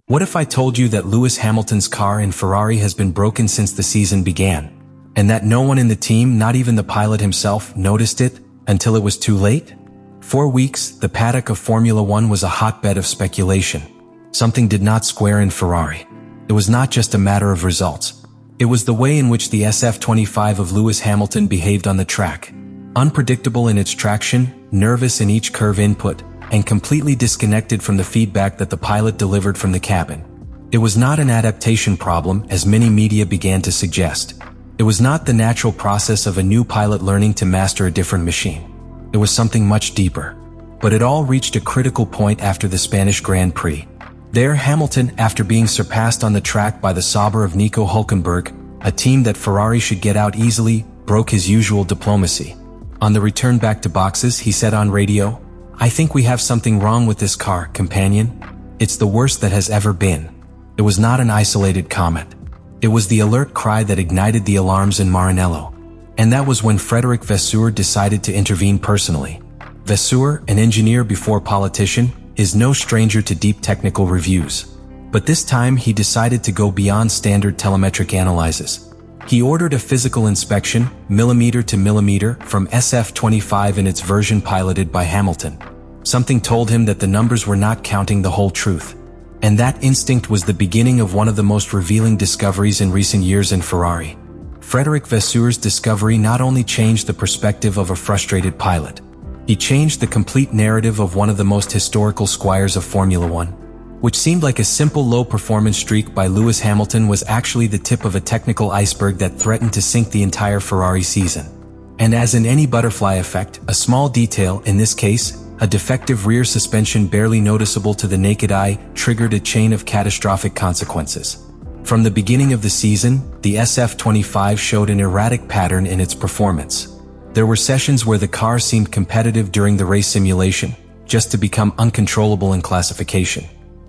What if I told you that Lewis Hamilton's car in Ferrari has been broken since the season began, and that no one in the team, not even the pilot himself, noticed it until it was too late? 4 weeks, the paddock of Formula One was a hotbed of speculation. Something did not square in Ferrari. It was not just a matter of results. It was the way in which the SF25 of Lewis Hamilton behaved on the track. Unpredictable in its traction, nervous in each curve input, and completely disconnected from the feedback that the pilot delivered from the cabin. It was not an adaptation problem, as many media began to suggest. It was not the natural process of a new pilot learning to master a different machine. It was something much deeper. But it all reached a critical point after the Spanish Grand Prix. There, Hamilton, after being surpassed on the track by the Sauber of Nico Hülkenberg, a team that Ferrari should get out easily, broke his usual diplomacy. On the return back to boxes, he said on radio, "I think we have something wrong with this car, companion. It's the worst that has ever been." It was not an isolated comment. It was the alert cry that ignited the alarms in Maranello. And that was when Frédéric Vasseur decided to intervene personally. Vasseur, an engineer before politician, is no stranger to deep technical reviews. But this time he decided to go beyond standard telemetric analyses. He ordered a physical inspection, millimeter to millimeter, from SF25 in its version piloted by Hamilton. Something told him that the numbers were not counting the whole truth. And that instinct was the beginning of one of the most revealing discoveries in recent years in Ferrari. Frédéric Vasseur's discovery not only changed the perspective of a frustrated pilot, he changed the complete narrative of one of the most historical squires of Formula One. Which seemed like a simple low-performance streak by Lewis Hamilton was actually the tip of a technical iceberg that threatened to sink the entire Ferrari season. And as in any butterfly effect, a small detail, in this case, a defective rear suspension barely noticeable to the naked eye, triggered a chain of catastrophic consequences. From the beginning of the season, the SF25 showed an erratic pattern in its performance. There were sessions where the car seemed competitive during the race simulation, just to become uncontrollable in classification.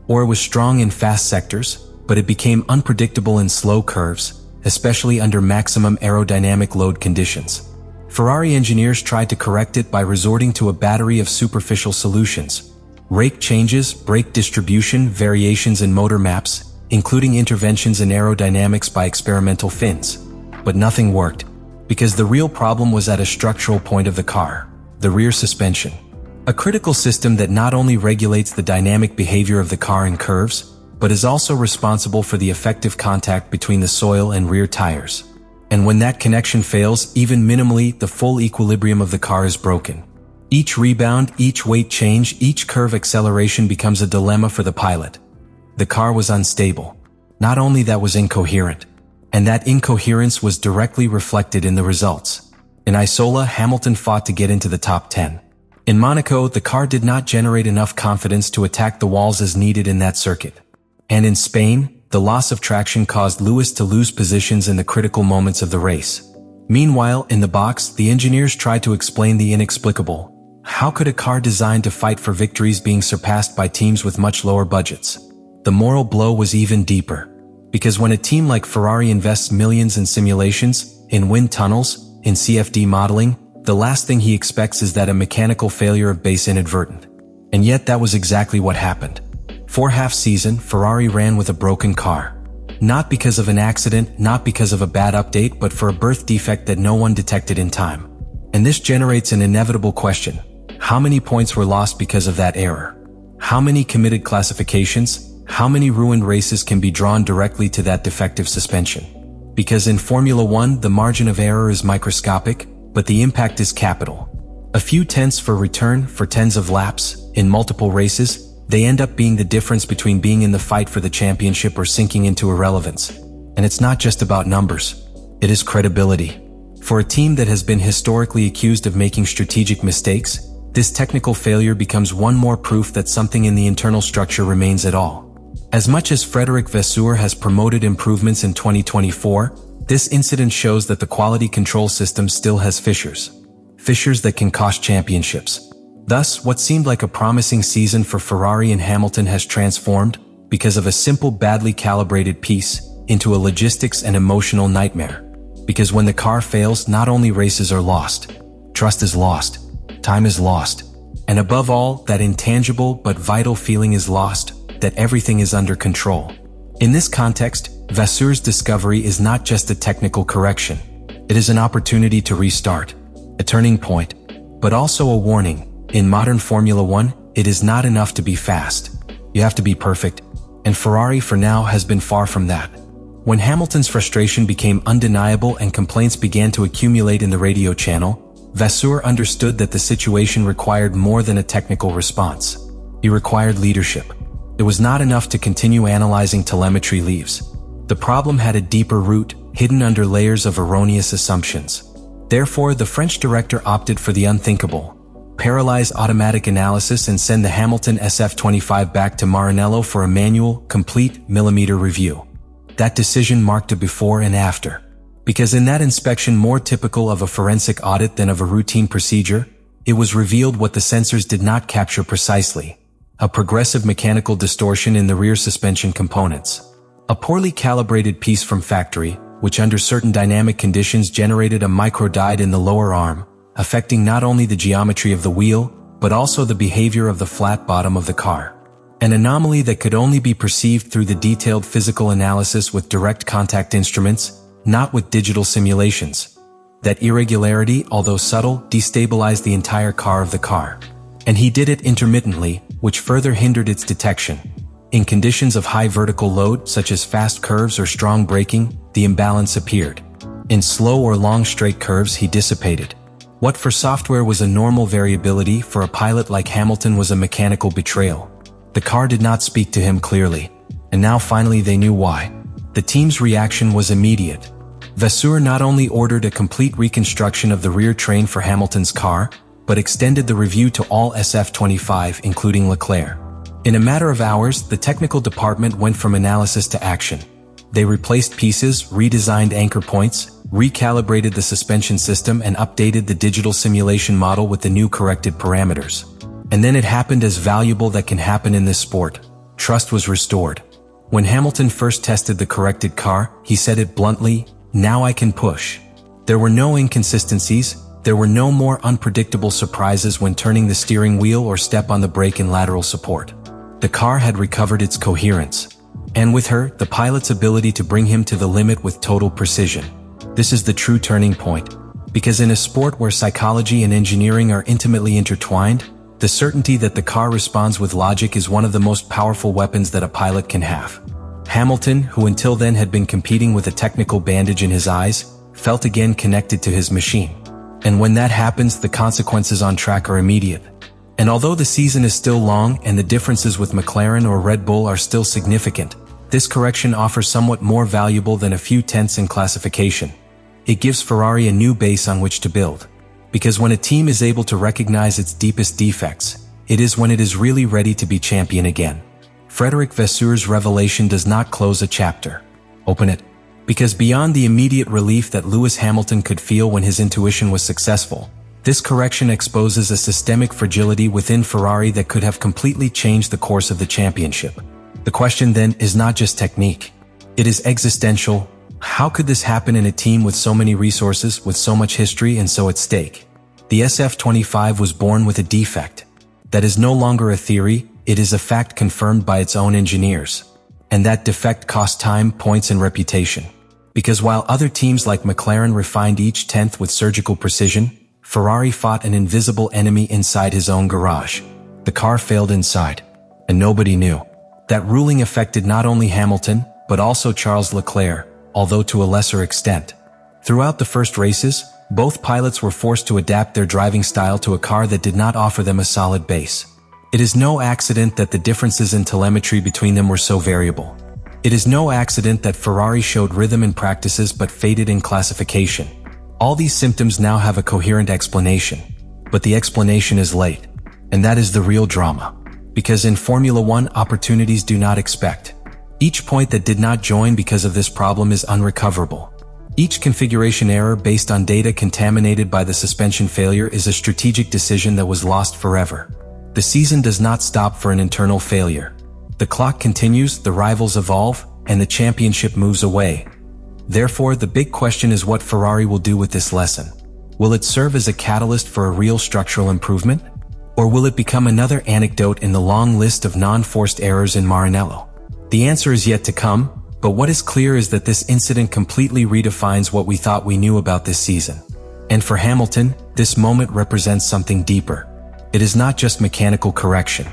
Or it was strong in fast sectors, but it became unpredictable in slow curves, especially under maximum aerodynamic load conditions. Ferrari engineers tried to correct it by resorting to a battery of superficial solutions. Rake changes, brake distribution, variations in motor maps, including interventions in aerodynamics by experimental fins. But nothing worked, because the real problem was at a structural point of the car, the rear suspension. A critical system that not only regulates the dynamic behavior of the car in curves, but is also responsible for the effective contact between the soil and rear tires. And when that connection fails, even minimally, the full equilibrium of the car is broken. Each rebound, each weight change, each curve acceleration becomes a dilemma for the pilot. The car was unstable. Not only that, was incoherent. And that incoherence was directly reflected in the results. In Isola, Hamilton fought to get into the top 10. In Monaco, the car did not generate enough confidence to attack the walls as needed in that circuit. And in Spain, the loss of traction caused Lewis to lose positions in the critical moments of the race. Meanwhile, in the box, the engineers tried to explain the inexplicable. How could a car designed to fight for victories being surpassed by teams with much lower budgets? The moral blow was even deeper. Because when a team like Ferrari invests millions in simulations, in wind tunnels, in CFD modeling, the last thing he expects is that a mechanical failure of base inadvertent. And yet that was exactly what happened. For half-season, Ferrari ran with a broken car. Not because of an accident, not because of a bad update, but for a birth defect that no one detected in time. And this generates an inevitable question. How many points were lost because of that error? How many committed classifications? How many ruined races can be drawn directly to that defective suspension? Because in Formula One, the margin of error is microscopic, but the impact is capital. A few tenths for return, for tens of laps, in multiple races, they end up being the difference between being in the fight for the championship or sinking into irrelevance. And it's not just about numbers. It is credibility. For a team that has been historically accused of making strategic mistakes, this technical failure becomes one more proof that something in the internal structure remains at all. As much as Frédéric Vasseur has promoted improvements in 2024, this incident shows that the quality control system still has fissures. Fissures that can cost championships. Thus, what seemed like a promising season for Ferrari and Hamilton has transformed, because of a simple badly calibrated piece, into a logistics and emotional nightmare. Because when the car fails, not only races are lost, trust is lost, time is lost, and above all, that intangible but vital feeling is lost, that everything is under control. In this context, Vasseur's discovery is not just a technical correction. It is an opportunity to restart, a turning point, but also a warning. In modern Formula One, it is not enough to be fast. You have to be perfect, and Ferrari for now has been far from that. When Hamilton's frustration became undeniable and complaints began to accumulate in the radio channel, Vasseur understood that the situation required more than a technical response. It required leadership. It was not enough to continue analyzing telemetry leaves. The problem had a deeper root, hidden under layers of erroneous assumptions. Therefore, the French director opted for the unthinkable: paralyze automatic analysis and send the Hamilton SF25 back to Maranello for a manual, complete, millimeter review. That decision marked a before and after. Because in that inspection, more typical of a forensic audit than of a routine procedure, it was revealed what the sensors did not capture precisely: a progressive mechanical distortion in the rear suspension components. A poorly calibrated piece from factory, which under certain dynamic conditions generated a microdide in the lower arm, affecting not only the geometry of the wheel, but also the behavior of the flat bottom of the car. An anomaly that could only be perceived through the detailed physical analysis with direct contact instruments, not with digital simulations. That irregularity, although subtle, destabilized the entire car of the car. And he did it intermittently, which further hindered its detection. In conditions of high vertical load, such as fast curves or strong braking, the imbalance appeared. In slow or long straight curves, he dissipated. What for software was a normal variability, for a pilot like Hamilton was a mechanical betrayal. The car did not speak to him clearly, and now finally they knew why. The team's reaction was immediate. Vasseur not only ordered a complete reconstruction of the rear train for Hamilton's car, but extended the review to all SF25, including Leclerc. In a matter of hours, the technical department went from analysis to action. They replaced pieces, redesigned anchor points, recalibrated the suspension system, and updated the digital simulation model with the new corrected parameters. And then it happened as valuable that can happen in this sport. Trust was restored. When Hamilton first tested the corrected car, he said it bluntly: "Now I can push." There were no inconsistencies. There were no more unpredictable surprises when turning the steering wheel or step on the brake in lateral support. The car had recovered its coherence. And with her, the pilot's ability to bring him to the limit with total precision. This is the true turning point. Because in a sport where psychology and engineering are intimately intertwined, the certainty that the car responds with logic is one of the most powerful weapons that a pilot can have. Hamilton, who until then had been competing with a technical bandage in his eyes, felt again connected to his machine. And when that happens, the consequences on track are immediate. And although the season is still long and the differences with McLaren or Red Bull are still significant, this correction offers somewhat more valuable than a few tenths in classification. It gives Ferrari a new base on which to build. Because when a team is able to recognize its deepest defects, it is when it is really ready to be champion again. Frédéric Vasseur's revelation does not close a chapter. Open it. Because beyond the immediate relief that Lewis Hamilton could feel when his intuition was successful, this correction exposes a systemic fragility within Ferrari that could have completely changed the course of the championship. The question then is not just technique. It is existential. How could this happen in a team with so many resources, with so much history and so at stake? The SF25 was born with a defect. That is no longer a theory, it is a fact confirmed by its own engineers. And that defect cost time, points and reputation. Because while other teams like McLaren refined each tenth with surgical precision, Ferrari fought an invisible enemy inside his own garage. The car failed inside. And nobody knew. That ruling affected not only Hamilton, but also Charles Leclerc, although to a lesser extent. Throughout the first races, both pilots were forced to adapt their driving style to a car that did not offer them a solid base. It is no accident that the differences in telemetry between them were so variable. It is no accident that Ferrari showed rhythm in practices but faded in classification. All these symptoms now have a coherent explanation. But the explanation is late. And that is the real drama. Because in Formula One, opportunities do not expect. Each point that did not join because of this problem is unrecoverable. Each configuration error based on data contaminated by the suspension failure is a strategic decision that was lost forever. The season does not stop for an internal failure. The clock continues, the rivals evolve, and the championship moves away. Therefore, the big question is what Ferrari will do with this lesson. Will it serve as a catalyst for a real structural improvement? Or will it become another anecdote in the long list of non-forced errors in Maranello? The answer is yet to come, but what is clear is that this incident completely redefines what we thought we knew about this season. And for Hamilton, this moment represents something deeper. It is not just mechanical correction.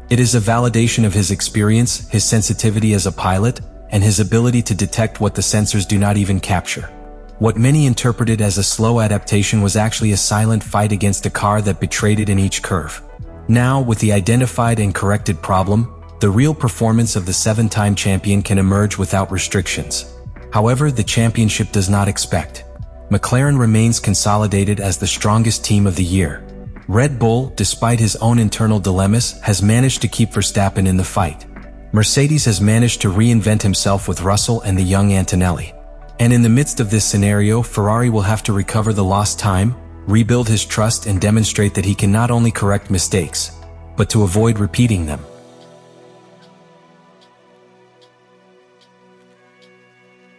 It is a validation of his experience, his sensitivity as a pilot, and his ability to detect what the sensors do not even capture. What many interpreted as a slow adaptation was actually a silent fight against a car that betrayed it in each curve. Now, with the identified and corrected problem, the real performance of the 7-time champion can emerge without restrictions. However, the championship does not expect. McLaren remains consolidated as the strongest team of the year. Red Bull, despite his own internal dilemmas, has managed to keep Verstappen in the fight. Mercedes has managed to reinvent himself with Russell and the young Antonelli. And in the midst of this scenario, Ferrari will have to recover the lost time, rebuild his trust, and demonstrate that he can not only correct mistakes, but to avoid repeating them.